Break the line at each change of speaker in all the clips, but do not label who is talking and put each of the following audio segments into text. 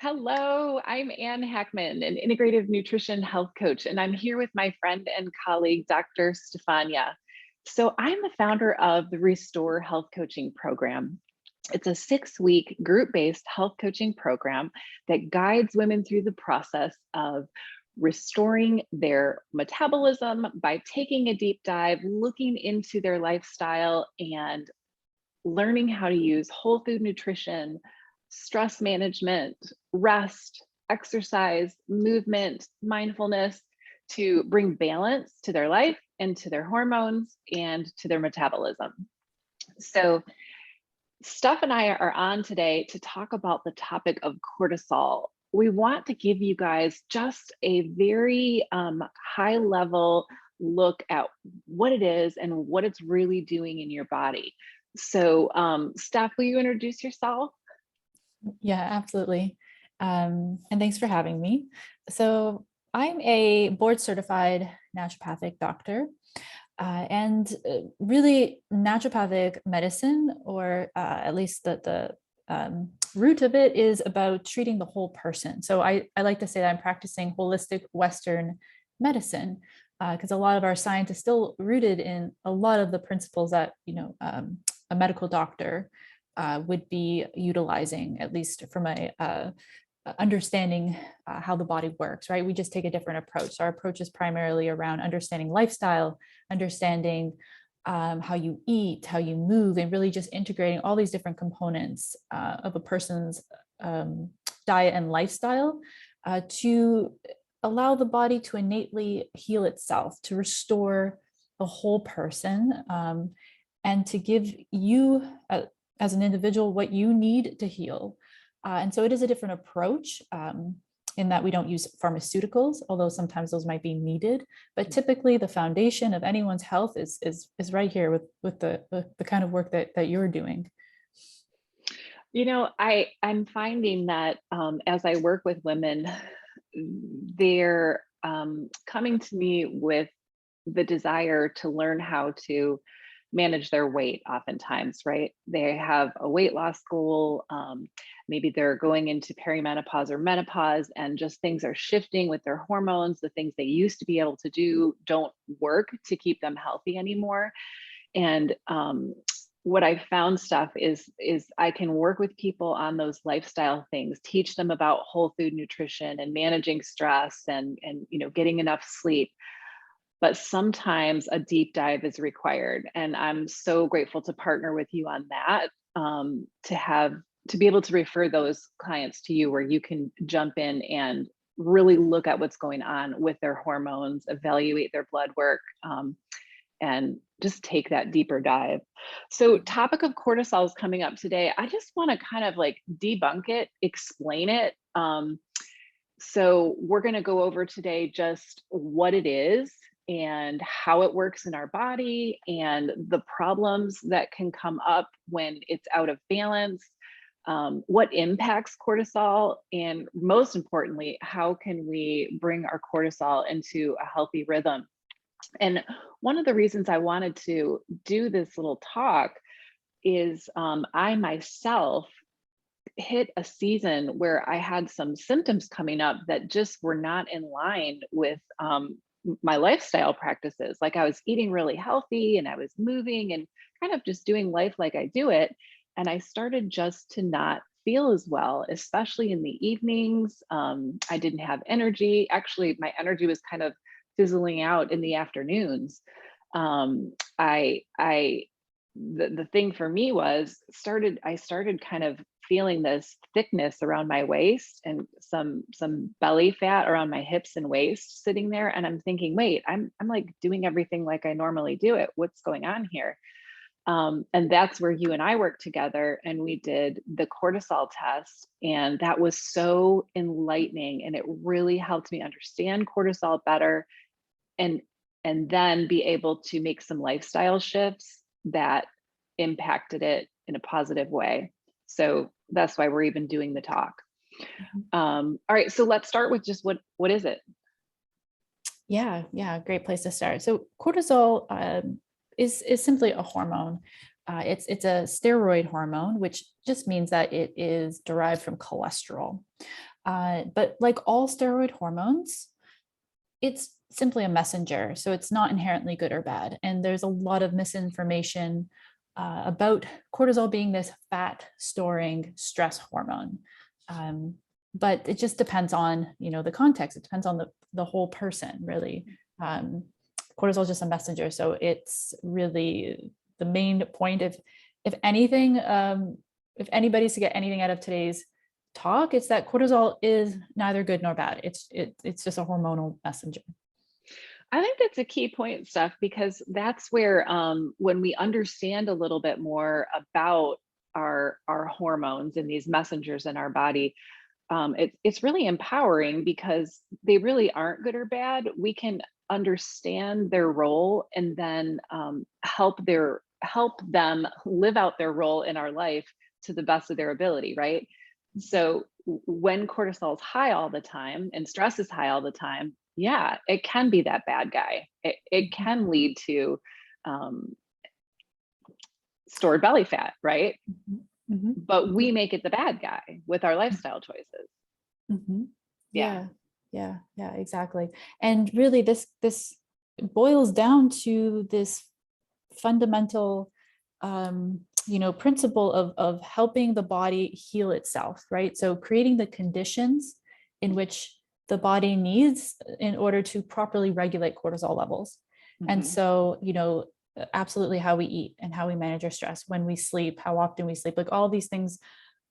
Hello, I'm Ann Hackman, an Integrative Nutrition Health Coach, and I'm here with my friend and colleague, Dr. Stefania. So, I'm the founder of the Restore Health Coaching Program. It's a 6-week group based health coaching program that guides women through the process of restoring their metabolism by taking a deep dive, looking into their lifestyle, and learning how to use whole food nutrition, stress management, rest, exercise, movement, mindfulness to bring balance to their life and to their hormones and to their metabolism. So, Steph and I are on today to talk about the topic of cortisol. We want to give you guys just a very high level look at what it is and what it's really doing in your body. So, Steph, will you introduce yourself?
Yeah, absolutely. And thanks for having me. So I'm a board certified naturopathic doctor. Really naturopathic medicine, or at least the root of it, is about treating the whole person. So I like to say that I'm practicing holistic Western medicine, because a lot of our science is still rooted in a lot of the principles that, a medical doctor would be utilizing, at least from a understanding how the body works, right? We just take a different approach. So our approach is primarily around understanding lifestyle, understanding how you eat, how you move, and really just integrating all these different components of a person's diet and lifestyle to allow the body to innately heal itself, to restore the whole person, and to give you, as an individual, what you need to heal. And so it is a different approach, in that we don't use pharmaceuticals, although sometimes those might be needed. But typically the foundation of anyone's health is right here with the kind of work that you're doing.
I'm finding that as I work with women, they're coming to me with the desire to learn how to manage their weight oftentimes, right? They have a weight loss goal. Maybe they're going into perimenopause or menopause, and just things are shifting with their hormones. The things they used to be able to do don't work to keep them healthy anymore. And what I found, stuff is I can work with people on those lifestyle things, teach them about whole food nutrition and managing stress and getting enough sleep, but sometimes a deep dive is required. And I'm so grateful to partner with you on that, to be able to refer those clients to you where you can jump in and really look at what's going on with their hormones, evaluate their blood work, and just take that deeper dive. So, topic of cortisol is coming up today. I just want to kind of like debunk it, explain it. So we're going to go over today just what it is and how it works in our body and the problems that can come up when it's out of balance, what impacts cortisol, and most importantly, how can we bring our cortisol into a healthy rhythm. And one of the reasons I wanted to do this little talk is I myself hit a season where I had some symptoms coming up that just were not in line with my lifestyle practices. Like I was eating really healthy and I was moving and kind of just doing life like I do it. And I started just to not feel as well, especially in the evenings. I didn't have energy. Actually, my energy was kind of fizzling out in the afternoons. I the thing for me was I started kind of feeling this thickness around my waist and some belly fat around my hips and waist sitting there, and I'm thinking, wait, I'm like doing everything like I normally do it. What's going on here? And that's where you and I worked together and we did the cortisol test, and that was so enlightening, and it really helped me understand cortisol better, and then be able to make some lifestyle shifts that impacted it in a positive way. So that's why we're even doing the talk.
Mhm.
All right, so let's start with just what is it?
Yeah, great place to start. So cortisol is simply a hormone. It's a steroid hormone, which just means that it is derived from cholesterol. But like all steroid hormones, it's simply a messenger. So it's not inherently good or bad. And there's a lot of misinformation about cortisol being this fat storing stress hormone. But it just depends on, the context. It depends on the whole person, really. Cortisol is just a messenger. So it's really the main point. If anything, if anybody's to get anything out of today's talk, it's that cortisol is neither good nor bad. It's just a hormonal messenger.
I think that's a key point, Steph, because that's where when we understand a little bit more about our hormones and these messengers in our body, it's really empowering because they really aren't good or bad. We can understand their role and then help them live out their role in our life to the best of their ability, right? So when cortisol is high all the time and stress is high all the time, yeah, it can be that bad guy. It can lead to stored belly fat, right?
Mm-hmm.
But we make it the bad guy with our lifestyle choices.
Mm-hmm.
Yeah.
Yeah, exactly. And really this boils down to this fundamental principle of helping the body heal itself, right? So creating the conditions in which the body needs in order to properly regulate cortisol levels. Mm-hmm. And so, absolutely how we eat and how we manage our stress, when we sleep, how often we sleep, like all these things,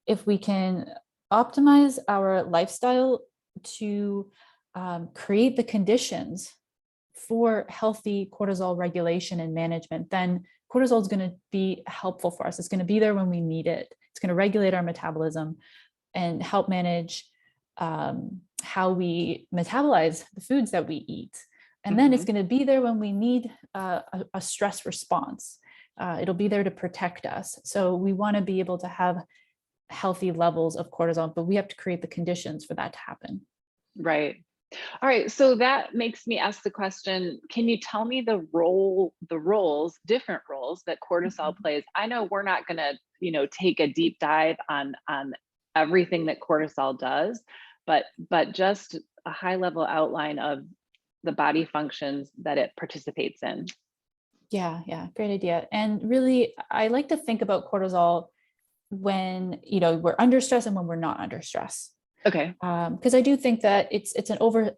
if we can optimize our lifestyle to create the conditions for healthy cortisol regulation and management, then cortisol is going to be helpful for us. It's going to be there when we need it. It's going to regulate our metabolism and help manage how we metabolize the foods that we eat. And then it's going to be there when we need a stress response. It'll be there to protect us. So we want to be able to have healthy levels of cortisol, but we have to create the conditions for that to happen.
Right. All right. So that makes me ask the question, can you tell me different roles that cortisol plays? I know we're not going to, take a deep dive on everything that cortisol does, but just a high level outline of the body functions that it participates in.
Yeah. Great idea. And really, I like to think about cortisol when, we're under stress and when we're not under stress.
Okay.
Because I do think that it's an over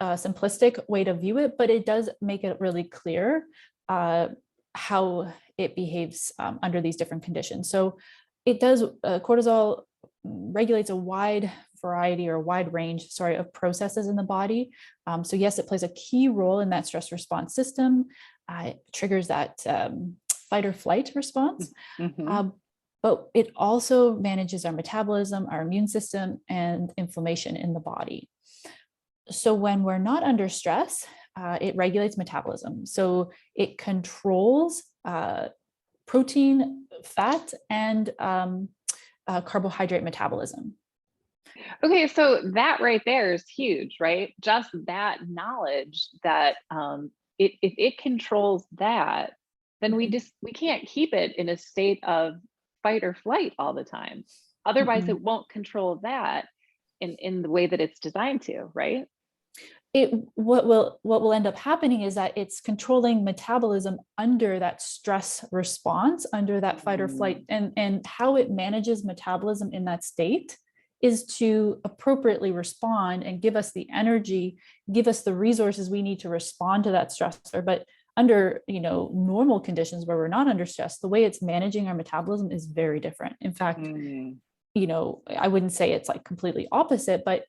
simplistic way to view it, but it does make it really clear how it behaves under these different conditions. So it does, cortisol regulates a wide variety or a wide range, of processes in the body. So yes, it plays a key role in that stress response system. It triggers that fight or flight response. Mm-hmm. But it also manages our metabolism, our immune system, and inflammation in the body. So when we're not under stress, it regulates metabolism. So it controls protein, fat, and carbohydrate metabolism.
Okay, so that right there is huge, right? Just that knowledge that if it controls that, then we can't keep it in a state of fight or flight all the time. Otherwise, it won't control that in the way that it's designed to, right?
What will end up happening is that it's controlling metabolism under that stress response, under that fight or flight, and how it manages metabolism in that state is to appropriately respond and give us the energy, give us the resources we need to respond to that stressor. But under normal conditions where we're not under stress, the way it's managing our metabolism is very different. In fact, I wouldn't say it's like completely opposite, but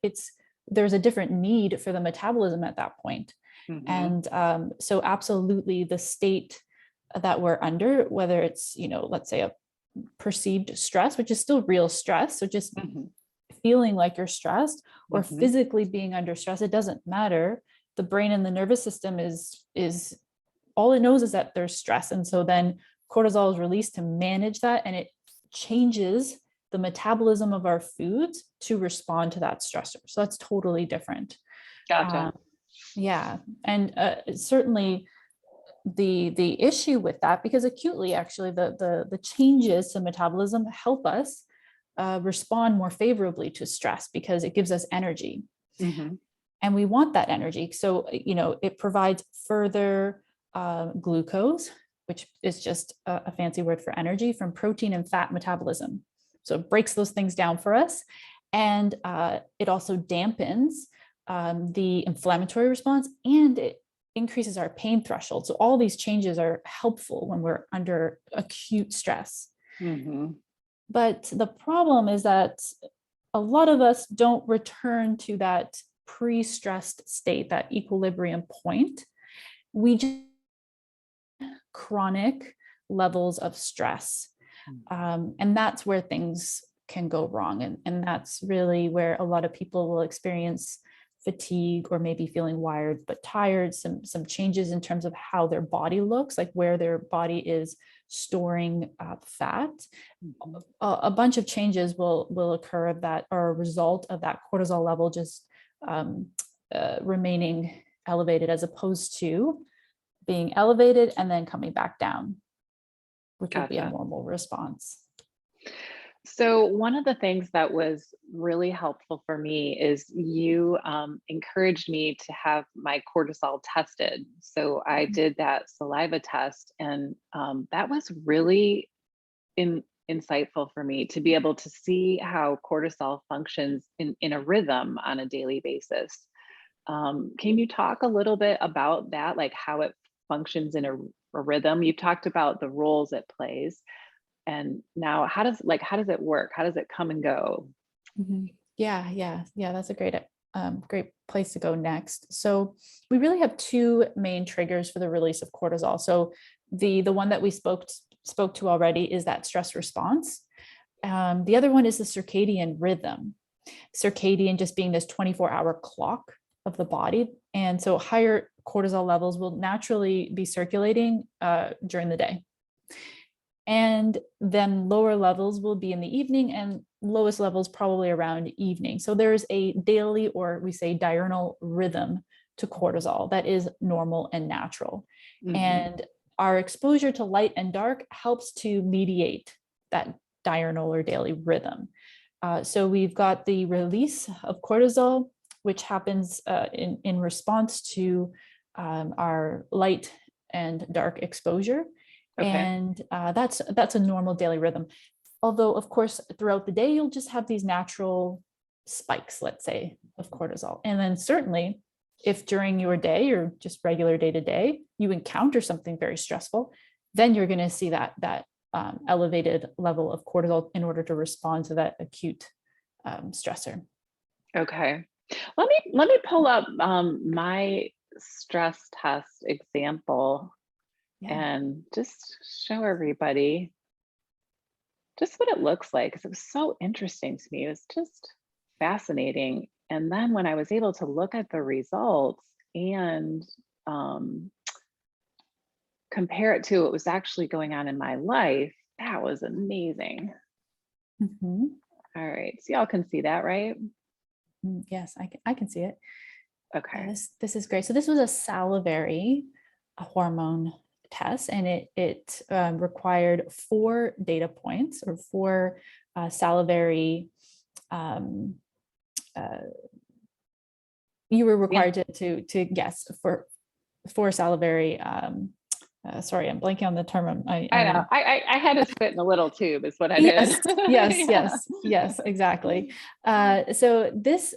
there's a different need for the metabolism at that point. And so absolutely the state that we're under, whether it's, let's say a perceived stress, which is still real stress. So just feeling like you're stressed or physically being under stress, it doesn't matter. The brain and the nervous system is all it knows is that there's stress. And so then cortisol is released to manage that, and it changes the metabolism of our foods to respond to that stressor. So that's totally different.
Gotcha.
Yeah. And certainly the issue with that, because acutely, actually, the changes to metabolism help us respond more favorably to stress because it gives us energy.
Mm-hmm.
And we want that energy. So, it provides further glucose, which is just a fancy word for energy, from protein and fat metabolism. So it breaks those things down for us. And it also dampens the inflammatory response, and it increases our pain threshold. So all these changes are helpful when we're under acute stress.
Mm-hmm.
But the problem is that a lot of us don't return to that pre-stressed state, that equilibrium point. We just chronic levels of stress. And that's where things can go wrong. And that's really where a lot of people will experience fatigue, or maybe feeling wired but tired, some changes in terms of how their body looks, like where their body is storing fat. A bunch of changes will occur that are a result of that cortisol level just remaining elevated, as opposed to being elevated and then coming back down, which would be a
Gotcha.
normal response.
So one of the things that was really helpful for me is you encouraged me to have my cortisol tested. So I did that saliva test, and that was really insightful for me to be able to see how cortisol functions in a rhythm on a daily basis. Can you talk a little bit about that, like how it functions in a rhythm? You talked about the roles it plays. And now how does it work? How does it come and go?
Mm-hmm. Yeah. That's a great place to go next. So we really have two main triggers for the release of cortisol. So the one that we spoke to already is that stress response. The other one is the circadian rhythm. Circadian just being this 24-hour clock of the body. And so higher cortisol levels will naturally be circulating during the day. And then lower levels will be in the evening, and lowest levels probably around evening. So there's a daily, or we say diurnal rhythm to cortisol that is normal and natural.
Mm-hmm.
And our exposure to light and dark helps to mediate that diurnal or daily rhythm. So we've got the release of cortisol, which happens in response to our light and dark exposure.
Okay.
And that's a normal daily rhythm. Although, of course, throughout the day, you'll just have these natural spikes, let's say, of cortisol. And then certainly, if during your day or just regular day to day, you encounter something very stressful, then you're going to see that elevated level of cortisol in order to respond to that acute stressor.
Okay. Let me pull up my stress test example.
Yeah.
And just show everybody just what it looks like, because it was so interesting to me. It was just fascinating. And then when I was able to look at the results and compare it to what was actually going on in my life, that was amazing.
Mm-hmm.
All right, so y'all can see that, right?
Yes, I can see it.
Okay.
Yeah, this is great. So this was a salivary hormone test, and it required 4 data points, or 4 salivary. You were required to guess for 4 salivary. Sorry, I'm blanking on the term.
I know. I had to spit in a little tube is what I
Yes,
did.
yes, exactly. So this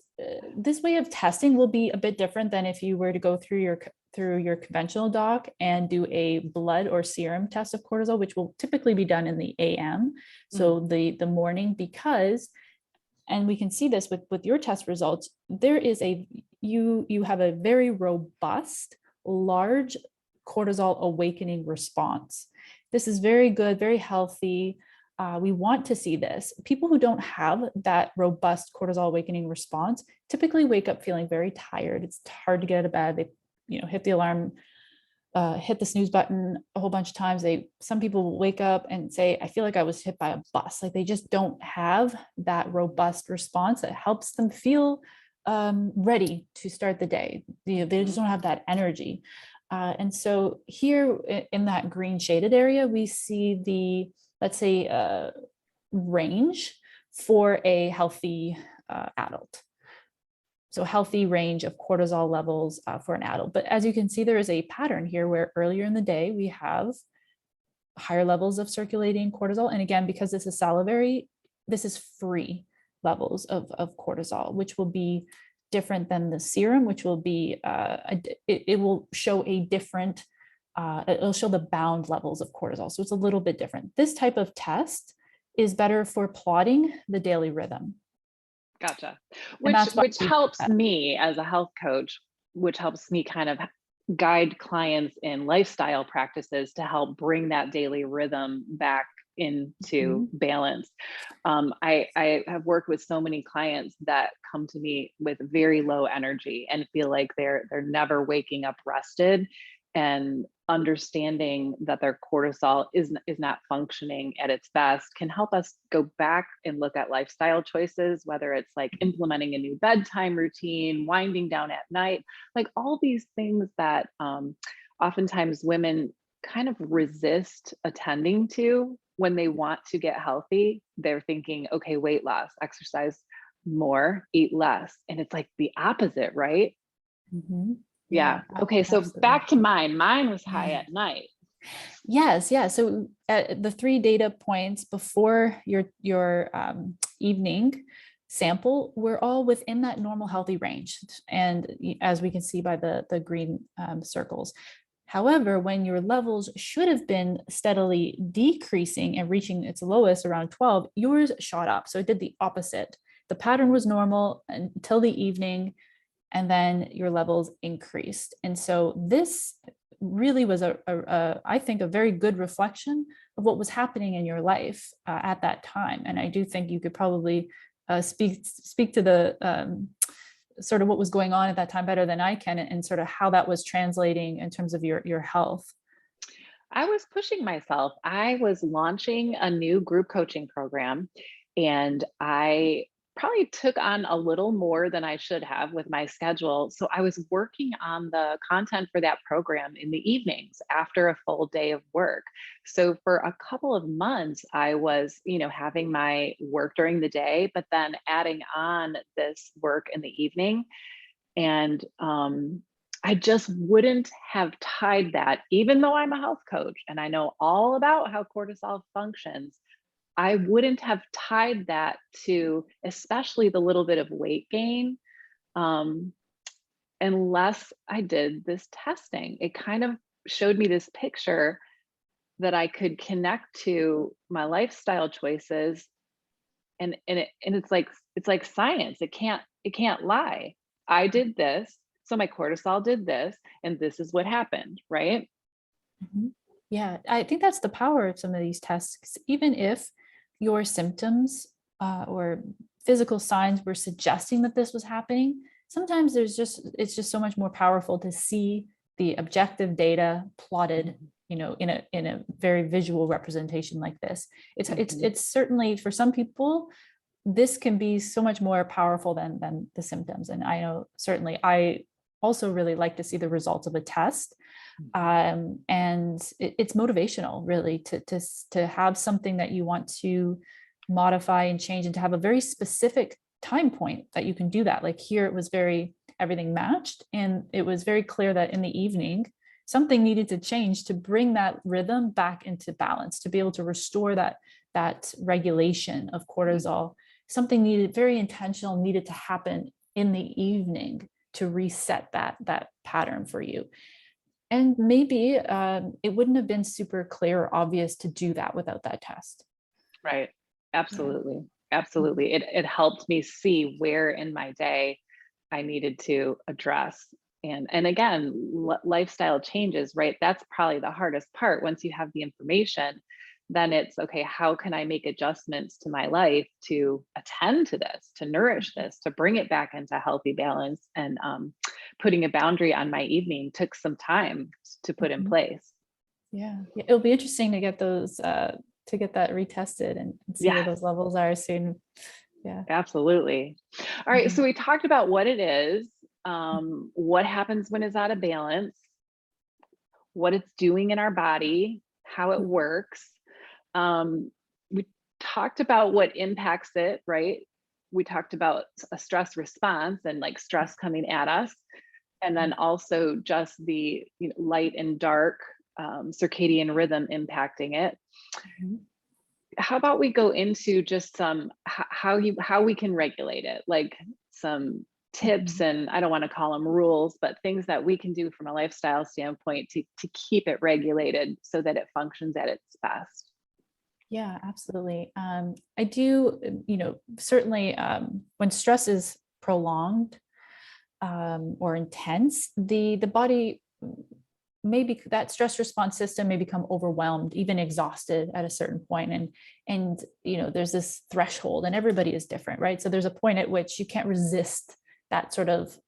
way of testing will be a bit different than if you were to go through your conventional doc and do a blood or serum test of cortisol, which will typically be done in the AM, so the morning, because, and we can see this with your test results, there is you have a very robust, large cortisol awakening response. This is very good, very healthy. We want to see this. People who don't have that robust cortisol awakening response typically wake up feeling very tired. It's hard to get out of bed. They, hit the alarm, hit the snooze button a whole bunch of times. Some people will wake up and say, I feel like I was hit by a bus. Like they just don't have that robust response that helps them feel ready to start the day. They just don't have that energy. And so here in that green shaded area, we see the, let's say, range for a healthy adult. So healthy range of cortisol levels for an adult. But as you can see, there is a pattern here where earlier in the day, we have higher levels of circulating cortisol. And again, because this is salivary, this is free levels of cortisol, which will be different than the serum, which will be, it will show a different, it'll show the bound levels of cortisol. So it's a little bit different. This type of test is better for plotting the daily rhythm.
Gotcha.
And that's
Which helps me as a health coach, which helps me kind of guide clients in lifestyle practices to help bring that daily rhythm back into balance. I have worked with so many clients that come to me with very low energy and feel like they're never waking up rested, and understanding that their cortisol is not functioning at its best can help us go back and look at lifestyle choices, whether it's like implementing a new bedtime routine, winding down at night, like all these things that oftentimes women kind of resist attending to when they want to get healthy. They're thinking, okay, weight loss, exercise more, eat less. And it's like the opposite, right? Yeah. Okay. So
absolutely.
back to mine. Mine was high at night.
Yes. Yeah. So the 3 data points before your evening sample were all within that normal healthy range. And as we can see by the green circles. However, when your levels should have been steadily decreasing and reaching its lowest around 12, yours shot up. So it did the opposite. The pattern was normal until the evening, and then your levels increased. And so this really was I think, a very good reflection of what was happening in your life at that time. And I do think you could probably speak to the sort of what was going on at that time better than I can, and sort of how that was translating in terms of your health.
I was pushing myself. I was launching a new group coaching program, and I probably took on a little more than I should have with my schedule. So I was working on the content for that program in the evenings after a full day of work. So for a couple of months, I was, having my work during the day, but then adding on this work in the evening. And I just wouldn't have tied that, even though I'm a health coach and I know all about how cortisol functions. I wouldn't have tied that to especially the little bit of weight gain, unless I did this testing. It kind of showed me this picture that I could connect to my lifestyle choices, and it's like science. It can't lie. I did this, so my cortisol did this, and this is what happened, right?
Yeah, I think that's the power of some of these tests. Even if your symptoms or physical signs were suggesting that this was happening, sometimes it's just so much more powerful to see the objective data plotted, in a very visual representation like this. It's certainly, for some people, this can be so much more powerful than the symptoms. And I know certainly I also really like to see the results of a test. And it's motivational, really, to have something that you want to modify and change, and to have a very specific time point that you can do that. Like here, it was everything matched, and it was very clear that in the evening, something needed to change to bring that rhythm back into balance, to be able to restore that regulation of cortisol. Something very intentional needed to happen in the evening to reset that pattern for you. And maybe it wouldn't have been super clear or obvious to do that without that test.
Right. Absolutely. Absolutely. It helped me see where in my day I needed to address. And again, lifestyle changes, right? That's probably the hardest part. Once you have the information, then it's okay, how can I make adjustments to my life to attend to this, to nourish this, to bring it back into healthy balance? And putting a boundary on my evening took some time to put in place.
Yeah, it'll be interesting to get those to get that retested and see where those levels are soon. Yeah,
absolutely. All right, so we talked about what it is, what happens when it's out of balance, what it's doing in our body, how it works. We talked about what impacts it, right? We talked about a stress response and like stress coming at us. And then also just the light and dark circadian rhythm impacting it.
Mhm.
How about we go into just some how we can regulate it, like some tips,
Mhm.
and I don't want to call them rules, but things that we can do from a lifestyle standpoint to keep it regulated so that it functions at its best.
Yeah, absolutely. I do, certainly when stress is prolonged or intense, the body maybe that stress response system may become overwhelmed, even exhausted at a certain point. And there's this threshold, and everybody is different, right? So there's a point at which you can't resist that sort of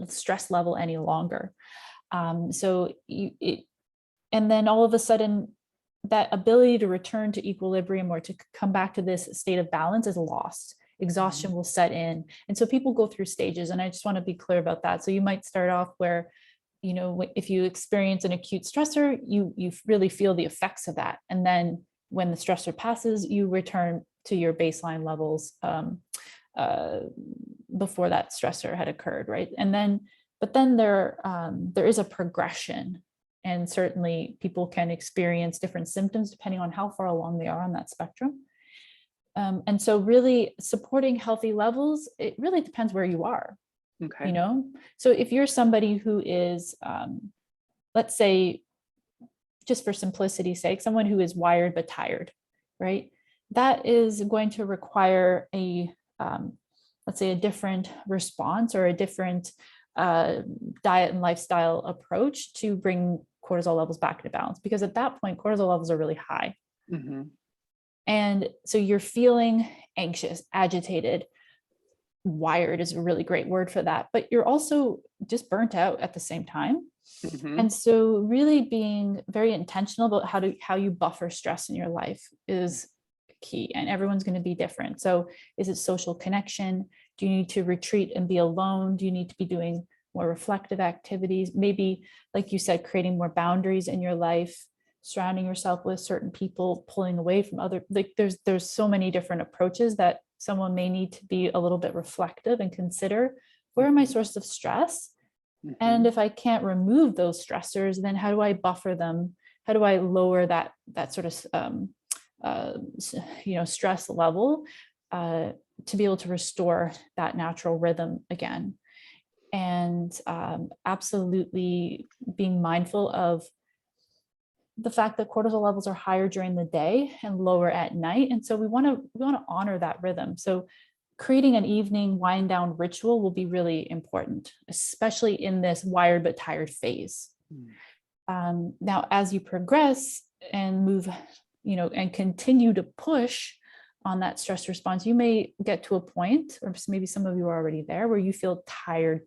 stress level any longer. And then all of a sudden, that ability to return to equilibrium or to come back to this state of balance is lost. Exhaustion will set in. And so people go through stages. And I just want to be clear about that. So you might start off where, if you experience an acute stressor, you really feel the effects of that. And then when the stressor passes, you return to your baseline levels before that stressor had occurred, right? But then there is a progression. And certainly people can experience different symptoms depending on how far along they are on that spectrum. And so really supporting healthy levels, it really depends where you are,
Okay.
So if you're somebody who is, let's say, just for simplicity's sake, someone who is wired but tired, right? That is going to require let's say, a different response or a different diet and lifestyle approach to bring cortisol levels back into balance, because at that point cortisol levels are really high.
Mm-hmm.
And so you're feeling anxious, agitated. Wired is a really great word for that, but you're also just burnt out at the same time.
Mm-hmm.
And so really being very intentional about how you buffer stress in your life is key, and everyone's going to be different. So is it social connection? Do you need to retreat and be alone? Do you need to be doing more reflective activities? Maybe, like you said, creating more boundaries in your life, surrounding yourself with certain people, pulling away from other, like there's so many different approaches that someone may need to be a little bit reflective and consider, where are my sources of stress?
Mm-hmm.
And if I can't remove those stressors, then how do I buffer them? How do I lower that sort of stress level to be able to restore that natural rhythm again? And absolutely being mindful of the fact that cortisol levels are higher during the day and lower at night. And so we want to honor that rhythm. So creating an evening wind down ritual will be really important, especially in this wired but tired phase. Now, as you progress and move, and continue to push on that stress response, you may get to a point, or maybe some of you are already there, where you feel tired,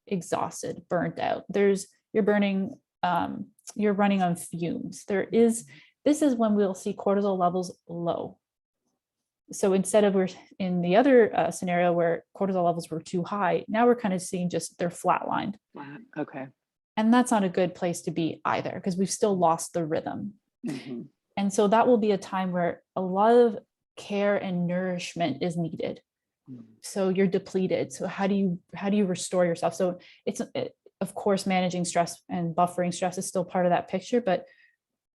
exhausted, burnt out. You're running on fumes. This is when we'll see cortisol levels low. So instead of we're in the other scenario where cortisol levels were too high, now we're kind of seeing just they're flatlined.
Okay.
And that's not a good place to be either, because we've still lost the rhythm.
Mm-hmm.
And so that will be a time where a lot of care and nourishment is needed. So you're depleted. So how do you restore yourself? So of course, managing stress and buffering stress is still part of that picture, but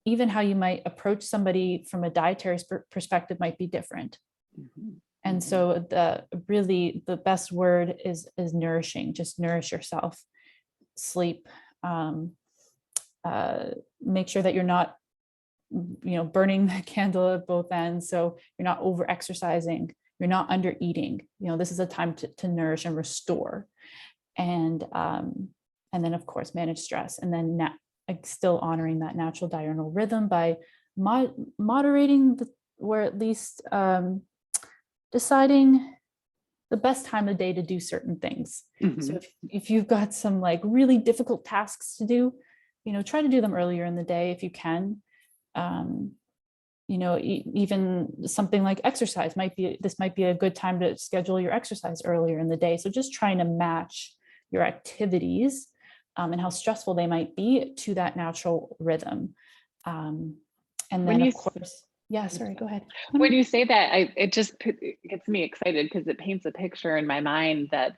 even how you might approach somebody from a dietary perspective might be different.
Mm-hmm.
And so the best word is nourishing. Just nourish yourself. Sleep. Make sure that you're not burning the candle at both ends. So you're not over exercising, you're not under eating. This is a time to nourish and restore. And then of course manage stress, and then still honoring that natural diurnal rhythm by moderating or at least deciding the best time of day to do certain things. Mm-hmm. So if you've got some like really difficult tasks to do, try to do them earlier in the day if you can. Even something like exercise might be a good time to schedule your exercise earlier in the day. So just trying to match your activities and how stressful they might be to that natural rhythm. And then of course, Yeah, sorry, go ahead.
When you say that, it just it gets me excited because it paints a picture in my mind that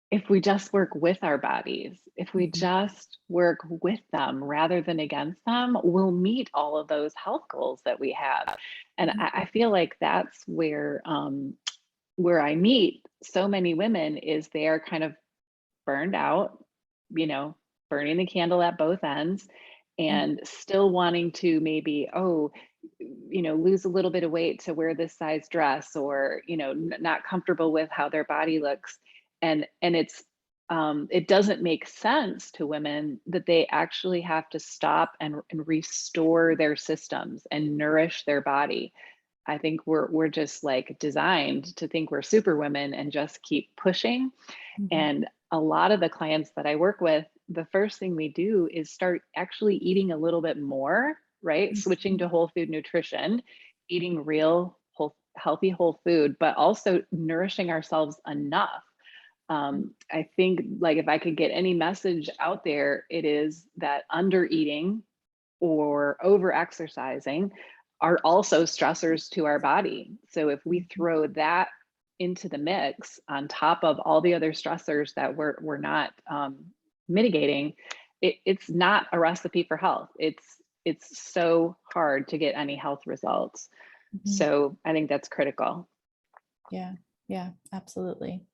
if we just work with our bodies, if we
Mhm,
just work with them rather than against them, we'll meet all of those health goals that we have. And
mhm,
I feel like that's where I meet so many women is they are kind of burned out, you know, burning the candle at both ends
mhm,
and still wanting to maybe, lose a little bit of weight to wear this size dress or, not comfortable with how their body looks. And it doesn't make sense to women that they actually have to stop and restore their systems and nourish their body. I think we're just like designed to think we're super women and just keep pushing.
mhm,
And a lot of the clients that I work with, the first thing we do is start actually eating a little bit more, right? Switching to
mhm,
whole food nutrition, eating real, whole, healthy whole food, but also nourishing ourselves enough. I think like if I could get any message out there, it is that under eating or over exercising are also stressors to our body. So if we
mhm.
throw that into the mix on top of all the other stressors that we're not mitigating, it's not a recipe for health. It's so hard to get any health results.
Mhm.
So I think that's critical.
Yeah, yeah, absolutely.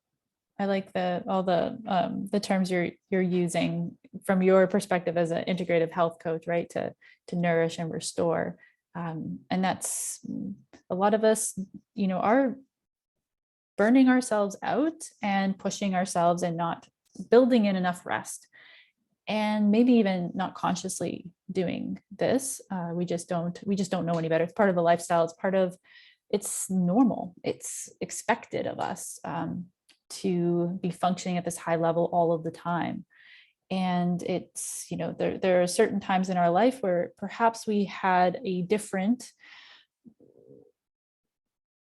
I like the terms you're using from your perspective as an integrative health coach, right? To nourish and restore. And that's a lot of us, are burning ourselves out and pushing ourselves and not building in enough rest. And maybe even not consciously doing this. We just don't know any better. It's part of the lifestyle. It's normal. It's expected of us to be functioning at this high level all of the time. And it's, there are certain times in our life where perhaps we had a different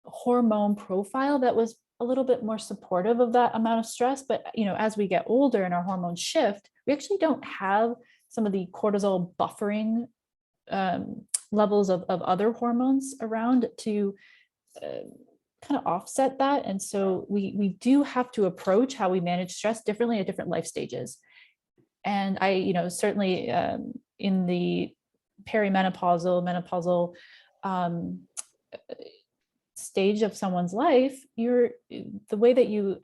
hormone profile that was a little bit more supportive of that amount of stress. But, as we get older and our hormones shift, we actually don't have some of the cortisol buffering levels of other hormones around to uh, kind of offset that. And so we do have to approach how we manage stress differently at different life stages. And I, certainly in the perimenopausal, menopausal um, stage of someone's life, the way that you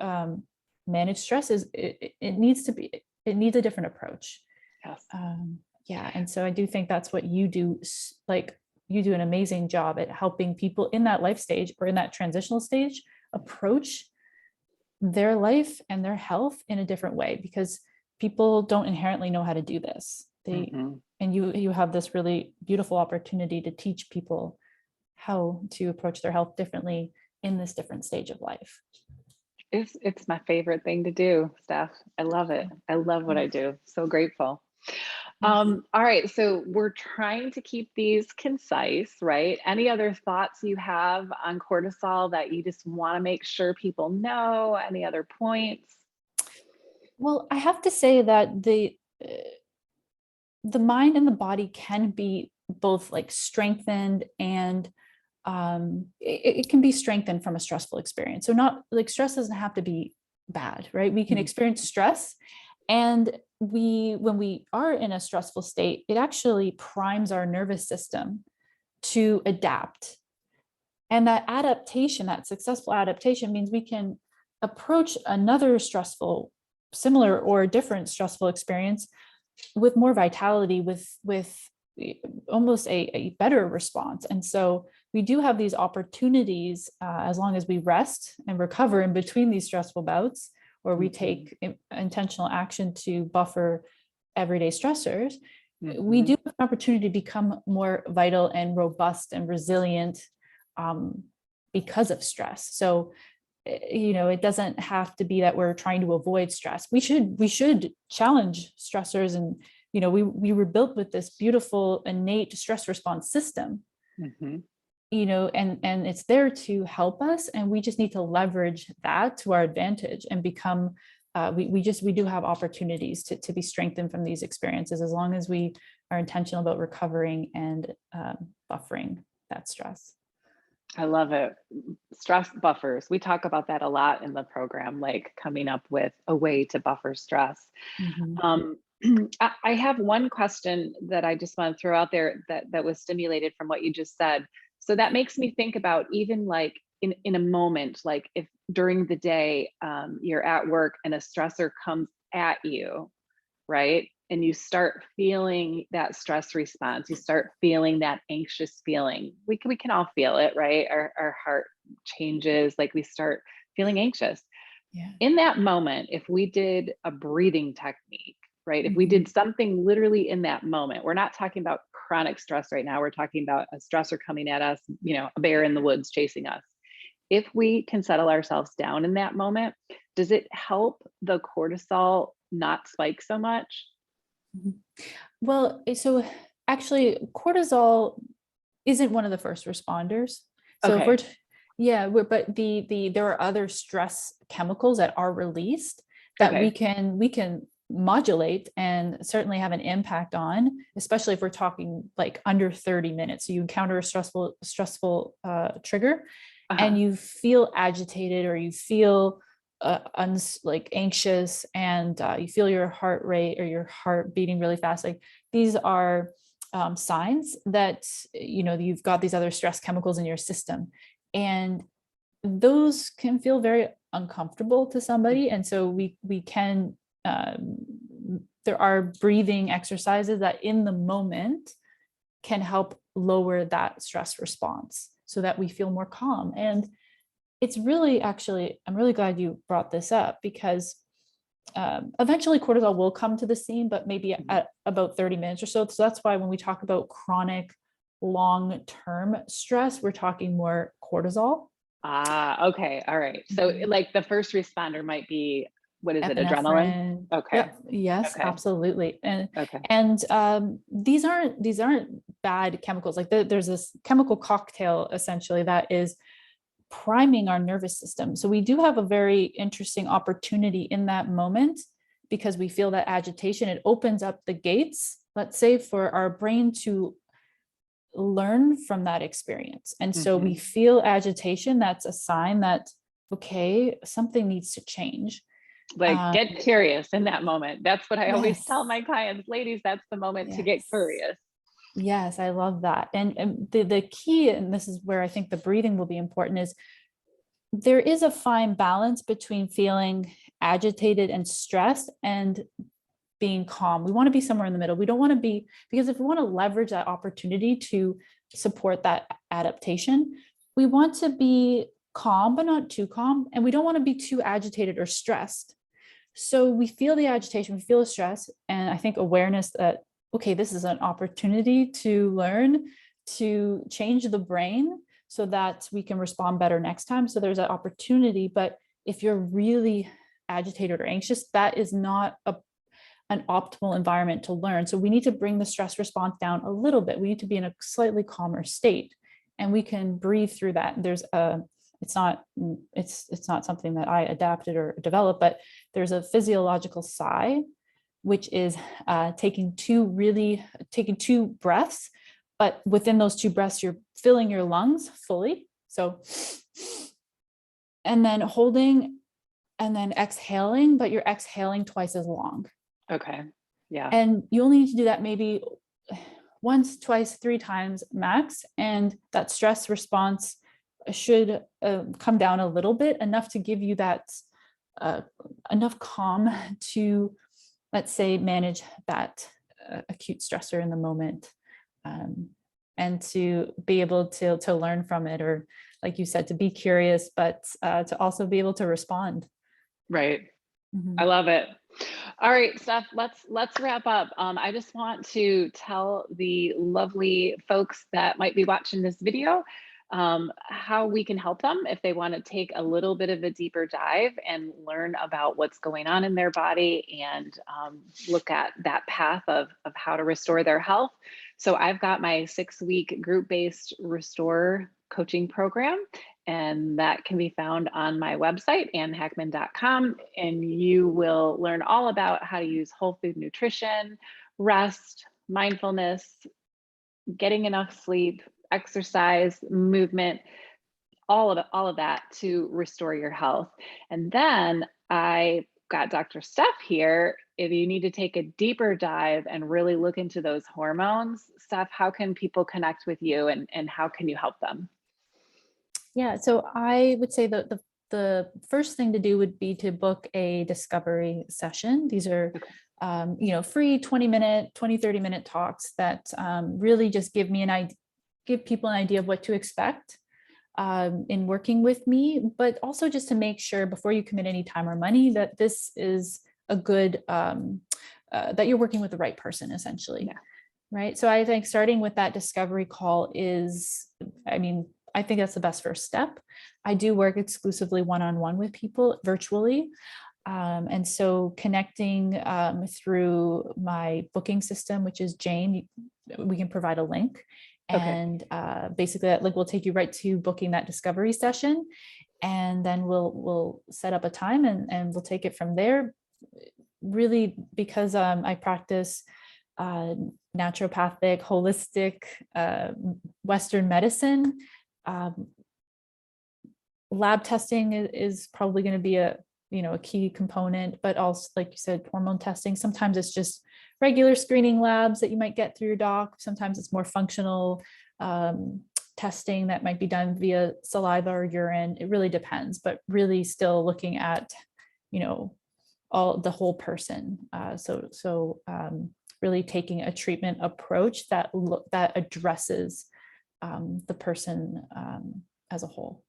manage stress is it needs a different approach.
Yes.
Yeah, and so I do think that's what you do. Like you do an amazing job at helping people in that life stage or in that transitional stage approach their life and their health in a different way, because people don't inherently know how to do this.
Mhm.
And you have this really beautiful opportunity to teach people how to approach their health differently in this different stage of life.
It's my favorite thing to do, Steph. I love it. I love what
Yeah.
I do. So grateful.
Yes.
All right, so we're trying to keep these concise, right? Any other thoughts you have on cortisol that you just want to make sure people know? Any other points?
Well, I have to say that the mind and the body can be both like strengthened and it can be strengthened from a stressful experience. So not like stress doesn't have to be bad, right? We can
Mhm.
experience stress, and when we are in a stressful state, it actually primes our nervous system to adapt. And that adaptation, that successful adaptation, means we can approach another stressful, similar or different stressful experience with more vitality, with almost a better response. And so we do have these opportunities as long as we rest and recover in between these stressful bouts, or we
Mhm.
take intentional action to buffer everyday stressors. We do
Mhm.
have an opportunity to become more vital and robust and resilient um, because of stress. So it doesn't have to be that we're trying to avoid stress. We should challenge stressors, and we were built with this beautiful innate stress response system,
Mhm.
and it's there to help us, and we just need to leverage that to our advantage and become we do have opportunities to be strengthened from these experiences, as long as we are intentional about recovering and buffering that stress.
I love it. Stress buffers. We talk about that a lot in the program, like coming up with a way to buffer stress.
Mhm.
Um, I have one question that I just want to throw out there that was stimulated from what you just said. So that makes me think about even like in a moment, like if during the day you're at work and a stressor comes at you, right? And you start feeling that stress response, you start feeling that anxious feeling. We can all feel it, right? Our heart changes, like we start feeling anxious.
Yeah.
In that moment, if we did a breathing technique, right? If we
Mhm.
did something literally in that moment, we're not talking about chronic stress right now. We're talking about a stressor coming at us, a bear in the woods chasing us. If we can settle ourselves down in that moment, does it help the cortisol not spike so much?
Mhm. Well, so actually, cortisol isn't one of the first responders. So if we're,
Okay.
yeah, but there are other stress chemicals that are released that we
Okay.
can modulate and certainly have an impact on, especially if we're talking like under 30 minutes. So you encounter a stressful trigger, and
Uh-huh.
you feel agitated, or you feel like anxious, and you feel your heart rate or your heart beating really fast. Like these are signs that you've got these other stress chemicals in your system, and those can feel very uncomfortable to somebody. And so we can um, there are breathing exercises that in the moment can help lower that stress response so that we feel more calm. And it's really, actually, I'm really glad you brought this up, because eventually cortisol will come to the scene, but maybe
Mhm.
at about 30 minutes or so. So that's why when we talk about chronic long-term stress, we're talking more cortisol.
Ah, okay. All right. So
Mhm.
like the first responder might be, what is it, adrenaline?
Epinephrine.
Okay.
Yep. Yes,
Okay.
absolutely. And
Okay.
these aren't bad chemicals. Like there's this chemical cocktail essentially that is priming our nervous system. So we do have a very interesting opportunity in that moment, because we feel that agitation. It opens up the gates, let's say, for our brain to learn from that experience. And so we
Hmm.
feel agitation. That's a sign that, okay, something needs to change.
Like
Um,
get curious in that moment. That's what I always tell
yes,
my clients, ladies, that's the moment to get
yes.
curious.
Yes, I love that. And the key, and this is where I think the breathing will be important, is there is a fine balance between feeling agitated and stressed and being calm. We want to be somewhere in the middle. We don't want to be, because if we want to leverage that opportunity to support that adaptation, we want to be calm, but not too calm. And we don't want to be too agitated or stressed. So we feel the agitation, we feel the stress. And I think awareness that, okay, this is an opportunity to learn to change the brain so that we can respond better next time. So there's an opportunity. But if you're really agitated or anxious, that is not an optimal environment to learn. So we need to bring the stress response down a little bit. We need to be in a slightly calmer state, and we can breathe through that. And it's not something that I adapted or developed, but there's a physiological sigh, which is taking two breaths, but within those two breaths, you're filling your lungs fully. So, and then holding, and then exhaling, but you're exhaling twice as long.
Okay. Yeah.
And you only need to do that maybe once, twice, three times max. And that stress response should come down a little bit, enough to give you that uh, enough calm to, let's say, manage that acute stressor in the moment, um, and to be able to learn from it, or like you said, to be curious, but to also be able to respond.
Right. I
Mhm.
love it. All right, Steph, let's wrap up. I just want to tell the lovely folks that might be watching this video how we can help them if they want to take a little bit of a deeper dive and learn about what's going on in their body, and look at that path of how to restore their health. So I've got my 6-week group-based restore coaching program, and that can be found on my website, annhackman.com. And you will learn all about how to use whole food nutrition, rest, mindfulness, getting enough sleep, exercise, movement, all of that to restore your health. And then I got Dr. Steph here. If you need to take a deeper dive and really look into those hormones, Steph, how can people connect with you and how can you help them?
Yeah, so I would say that the first thing to do would be to book a discovery session. These are free 30-minute talks that really just give people an idea of what to expect in working with me, but also just to make sure before you commit any time or money that this is a good, that you're working with the right person, essentially.
Yeah.
Right. So I think starting with that discovery call I think that's the best first step. I do work exclusively one-on-one with people virtually. And so connecting through my booking system, which is Jane, we can provide a link. And basically that link will take you right to booking that discovery session. And then we'll set up a time and we'll take it from there. Really, because I practice naturopathic, holistic, Western medicine, lab testing is probably going to be a key component, but also, like you said, hormone testing. Sometimes it's just regular screening labs that you might get through your doc. Sometimes it's more functional testing that might be done via saliva or urine. It really depends, but really still looking at, all the whole person. So really taking a treatment approach that addresses the person as a whole.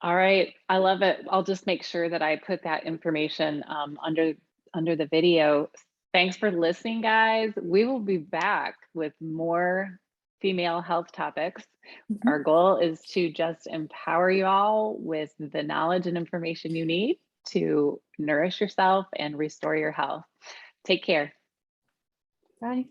All right, I love it. I'll just make sure that I put that information under the video. Thanks for listening, guys. We will be back with more female health topics.
Mm-hmm.
Our goal is to just empower you all with the knowledge and information you need to nourish yourself and restore your health. Take care.
Bye.